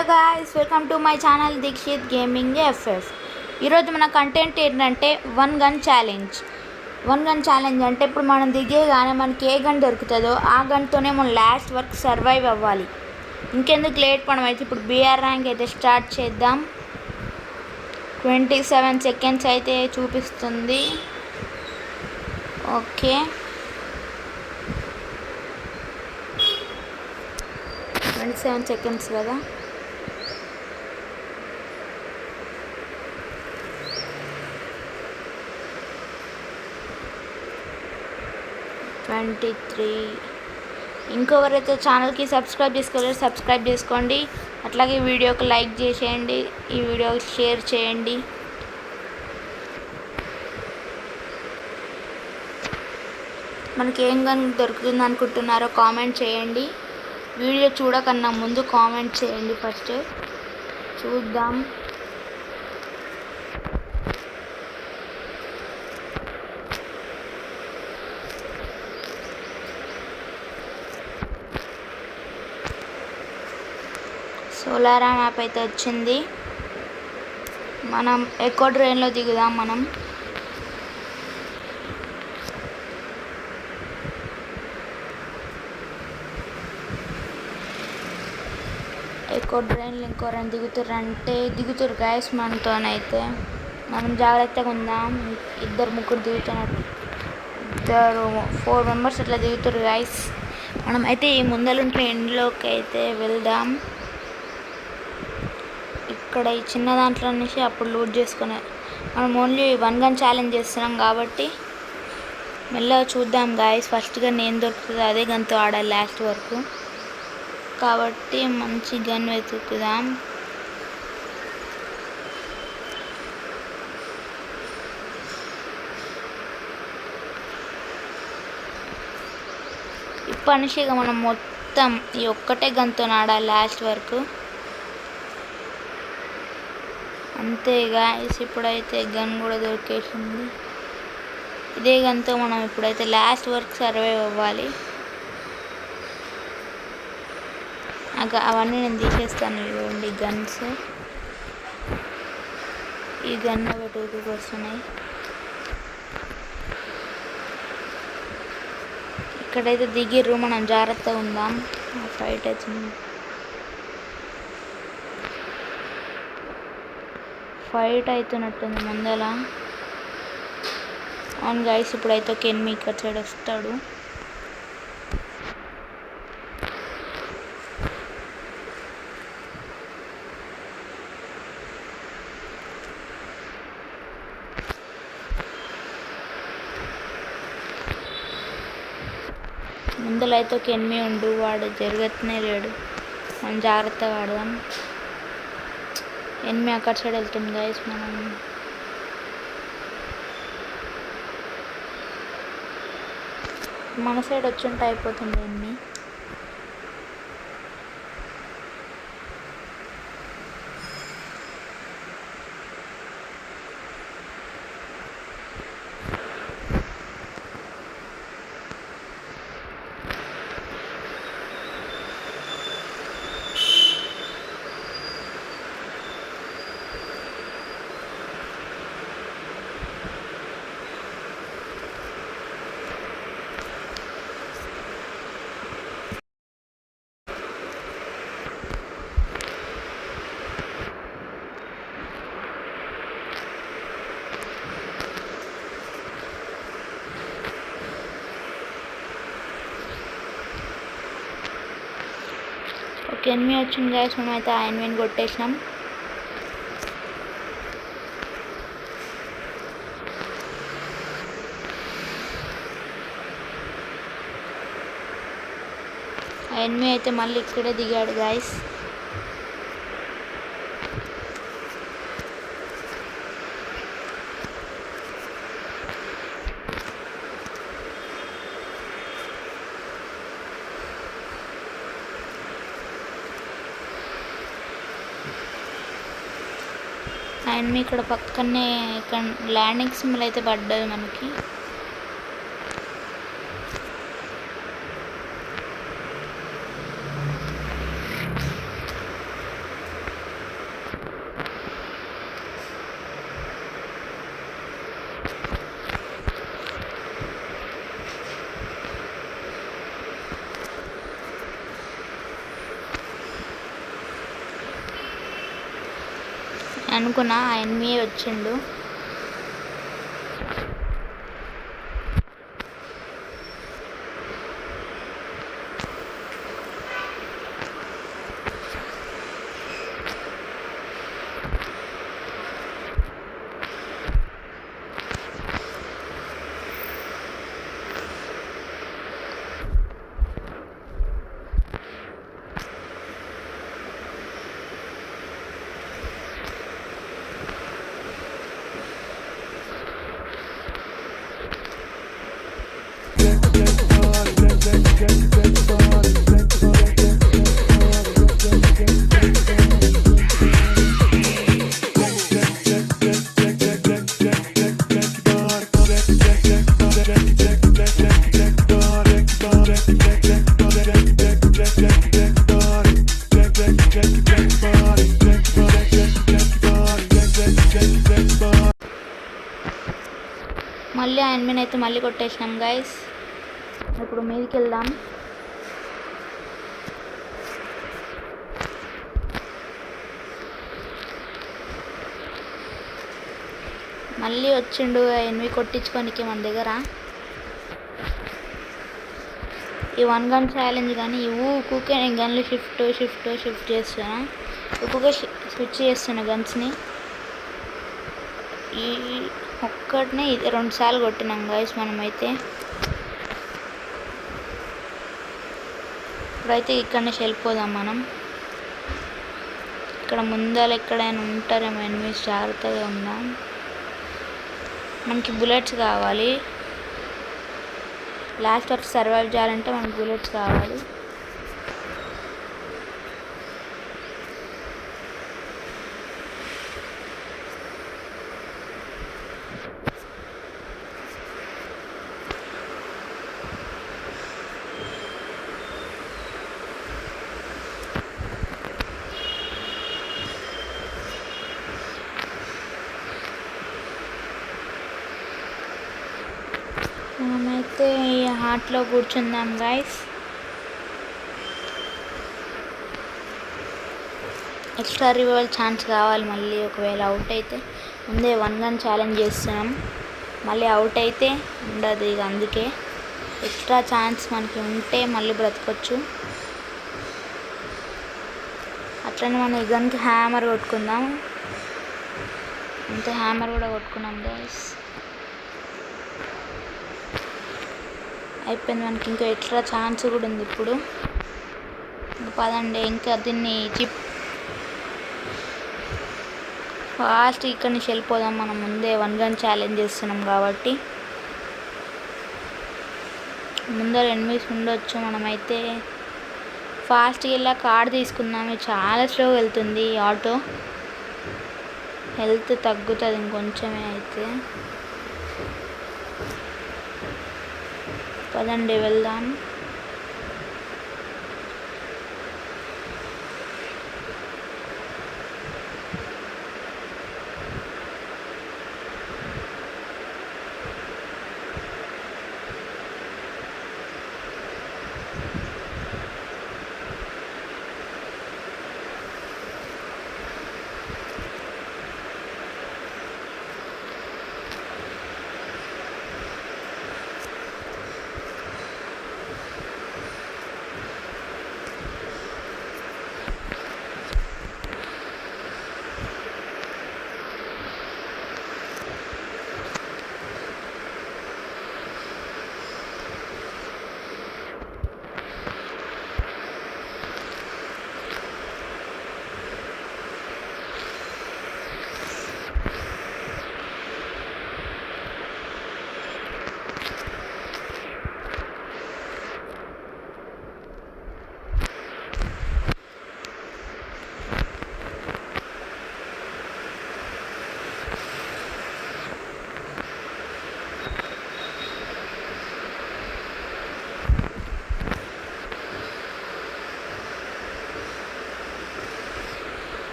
Hello guys, welcome to my channel Dikshit gaming FF. ఈరోజు మన content ఏంటంటే వన్ గన్ ఛాలెంజ్ అంటే ఇప్పుడు మనం దిగేగానే మనకి ఏ గన్ దొరుకుతుందో ఆ గన్తోనే మనం లాస్ట్ వరకు సర్వైవ్ అవ్వాలి. ఇంకెందుకు లేట్ పడం అయితే ఇప్పుడు బీఆర్ ర్యాంక్ అయితే స్టార్ట్ చేద్దాం. 27 సెకండ్స్ అయితే చూపిస్తుంది. ఓకే, 27 సెకండ్స్ కదా. ఇంకొకరైతే ఛానల్కి సబ్స్క్రైబ్ చేసుకోలేరు, సబ్స్క్రైబ్ చేసుకోండి. అట్లాగే వీడియోకి లైక్ చేసేయండి, ఈ వీడియోకి షేర్ చేయండి. మనకి ఏం గన్ దొరుకుతుంది అనుకుంటున్నారో కామెంట్ చేయండి. వీడియో చూడకన్నా ముందు కామెంట్ చేయండి. ఫస్ట్ చూద్దాం. సోలారా మ్యాప్ అయితే వచ్చింది. మనం ఎకో డ్రైన్లో దిగుదాం. మనం ఎకో డ్రైన్లు ఇంకోరని దిగుతురు గాయస్. మనతోనైతే మనం జాగ్రత్తగా ఉందాం. ముగ్గురు దిగుతున్నట్టు, 4 మెంబర్స్ అట్లా దిగుతురు గాయస్. మనం అయితే ఈ ముందలుంటే ఎండ్లోకి అయితే వెళ్దాం. ఇక్కడ ఈ చిన్న దాంట్లో నుంచి అప్పుడు లూట్ చేసుకునే మనం ఓన్లీ వన్ గన్ ఛాలెంజ్ చేస్తున్నాం కాబట్టి మెల్లగా చూద్దాం గాయస్. ఫస్ట్ గన్ ఏం దొరుకుతుందో అదే గన్తో ఆడాలి లాస్ట్ వరకు. కాబట్టి మంచి గన్ వెతుకుదాం. ఇప్పటి నుంచి ఇక మనం మొత్తం ఈ ఒక్కటే గన్తో ఆడాలి లాస్ట్ వరకు. అంతే గాయస్, ఇప్పుడైతే గన్ కూడా దొరికేసింది. ఇదే గన్తో మనం ఇప్పుడైతే లాస్ట్ వరకు సర్వైవ్ అవ్వాలి. అవన్నీ నేను తీసేస్తాను. ఇవ్వండి గన్స్. ఈ గన్ ఒకటి వస్తున్నాయి. ఇక్కడైతే దిగిర్రు, మనం జాగ్రత్తగా ఉందాం. ఫైట్ అవుతుంది. ఫైట్ అవుతున్నట్టుంది ముందల. అవును గైస్, ఇప్పుడైతే ఒక ఎనిమిది ఇక్కడ సైడ్ వస్తాడు. ముందల అయితే ఒక ఎనిమిది ఉండు, వాడు జరుగుతూనే లేడు. మనం జాగ్రత్తగా ఆడదాం. ఎనిమిది అక్కడ సైడ్ వెళ్తుంది గైస్. మనం మన సైడ్ వచ్చి ఉంటే అయిపోతుంది. ఎనిమిది ఒక ఎనిమిది వచ్చింది గైస్. మనమైతే ఆ ఎనిమిదిని కొట్టేసినాం. ఆ ఎనిమిది అయితే మళ్ళీ ఇక్కడే దిగాడు గైస్. అండ్ ఇక్కడ పక్కనే ఇక్కడ ల్యాండింగ్ సింబల్ అయితే పడ్డది మనకి. అనుకున్నా, ఆ ఎనిమియే వచ్చిండు. మళ్ళీ ఆ ఎనిమిని అయితే మళ్ళీ కొట్టేసినాం గైస్. ఇప్పుడు మీదికి వెళ్దాం. మళ్ళీ వచ్చిండు ఎనిమిది కొట్టించుకోనికి మన దగ్గర. ఈ 1 గన్ ఛాలెంజ్ కానీ ఊకే నేను గన్లు షిఫ్ట్ చేస్తున్నా. ఊకే స్విచ్ చేస్తున్నా గన్స్ని. ఈ ఒక్కటినే 2 సార్లు కొట్టినాం గైస్ మనమైతే. ఇప్పుడైతే ఇక్కడ నుంచి వెళ్ళిపోదాం మనం. ఇక్కడ ముందర ఎక్కడైనా ఉంటారేమో ఎనిమిది, జాగ్రత్తగా ఉందాం. మనకి బుల్లెట్స్ కావాలి. లాస్ట్ వరకు సర్వైవ్ చేయాలంటే మనకి బుల్లెట్స్ కావాలి. మనమైతే ఈ హార్ట్లో కూర్చుందాం గైస్. ఎక్స్ట్రా రివైవల్ ఛాన్స్ కావాలి మళ్ళీ. ఒకవేళ అవుట్ అయితే, ముందే 1 గన్ ఛాలెంజ్ చేస్తున్నాం, మళ్ళీ అవుట్ అయితే ఉండదు ఇక. అందుకే ఎక్స్ట్రా ఛాన్స్ మనకి ఉంటే మళ్ళీ బ్రతకొచ్చు. అట్లనే మనం ఈ గన్కి హ్యామర్ కొట్టుకుందాం. అంతే, హ్యామర్ కూడా కొట్టుకున్నాం గైస్. అయిపోయింది. మనకి ఇంకా ఎక్స్ట్రా ఛాన్స్ కూడా ఉంది ఇప్పుడు. ఇంకా పదండి, ఇంకా దీన్ని ఫాస్ట్ ఇక్కడి నుంచి వెళ్ళిపోదాం. మనం ముందే 1 గన్ ఛాలెంజ్ చేస్తున్నాం కాబట్టి ముందర ఎనిమిస్ ఉండొచ్చు. మనమైతే ఫాస్ట్గా వెళ్ళా కార్ తీసుకుందాం. చాలా స్లోగా వెళ్తుంది ఈ ఆటో. హెల్త్ తగ్గుతుంది ఇంకొంచెమే అయితే. పదండి వెళ్దాం.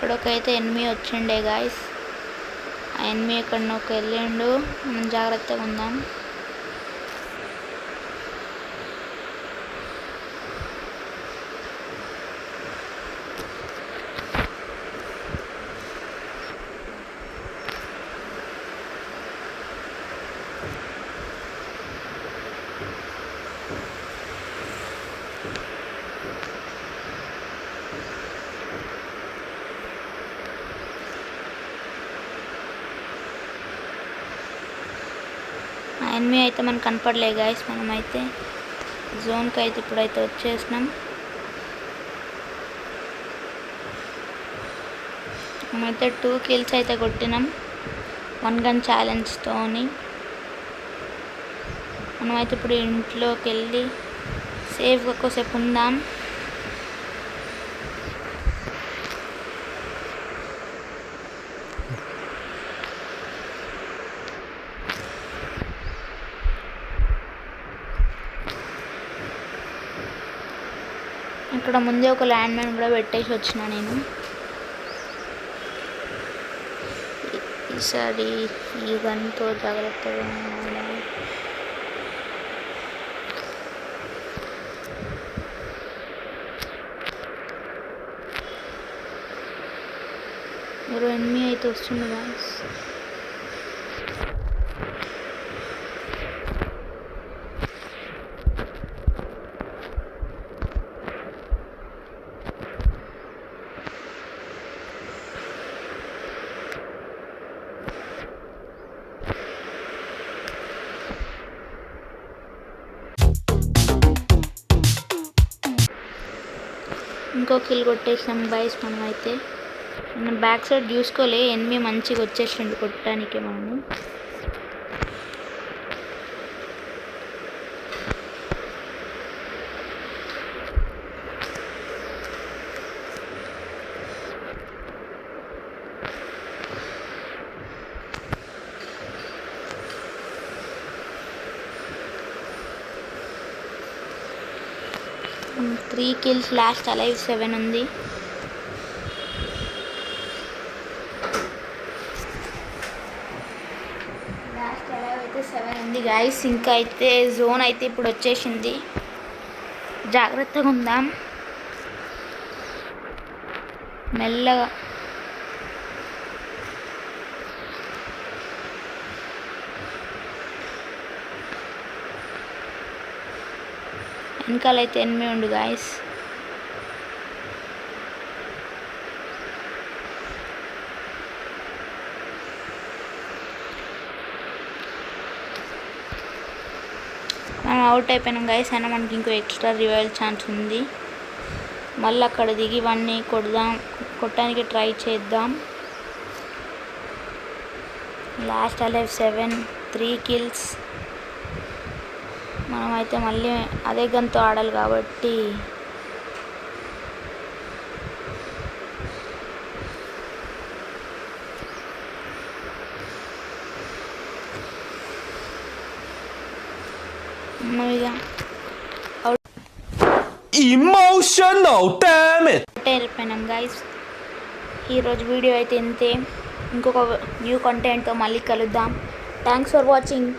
ఇక్కడొకైతే ఎనిమి వచ్చిండే గాయస్. ఎనిమి ఎక్కడినోకి వెళ్ళిండు, మనం జాగ్రత్తగా ఉందాం. ఎనిమి అయితే మనకు కనపడలే గాయస్. మనమైతే జోన్కి అయితే ఇప్పుడైతే వచ్చేసినాం. మనమైతే 2 కిల్స్ అయితే కొట్టినాం 1 గన్ ఛాలెంజ్తోని. మనమైతే ఇప్పుడు ఇంట్లోకి వెళ్ళి సేఫ్గా కొద్దిసేపు ఉందాం. ఇక్కడ ముందే ఒక ల్యాండ్ మైన్ కూడా పెట్టేసి వచ్చిన నేను. ఈసారి ఈ గన్తో జాగ్రత్తగా ఉండాలి. ఎవరో ఎనిమి అయితే వస్తుంది గాయ్స్. ఇంకో కిల్ కొట్టేసినాం గాయ్స్. మనమైతే మనం బ్యాక్ సైడ్ చూసుకోలే, ఎనిమి మంచిగా వచ్చేసిండు కొట్టడానికి. మనము త్రీ కిల్స్, లాస్ట్ అలైవ్ 7 ఉంది. లాస్ట్ అలైవ్ అయితే 7 ఉంది గాయస్. ఇంకా అయితే జోన్ అయితే ఇప్పుడు వచ్చేసింది, జాగ్రత్తగా ఉందాం మెల్లగా. వెనకాలైతే ఎనిమి ఉండు గాయస్. మనం అవుట్ అయిపోయినాం గాయస్. అయినా మనకి ఇంకో ఎక్స్ట్రా రివైవల్ ఛాన్స్ ఉంది. మళ్ళీ అక్కడ దిగి ఇవన్నీ కొట్టడానికి ట్రై చేద్దాం. Last alive 7, 3 kills. మనమైతే మళ్ళీ అదే గన్తో ఆడాలి కాబట్టి అయిపోయినాం గైస్. ఈరోజు వీడియో అయితే ఇంతే. ఇంకొక న్యూ కంటెంట్తో మళ్ళీ కలుద్దాం. Thanks for watching.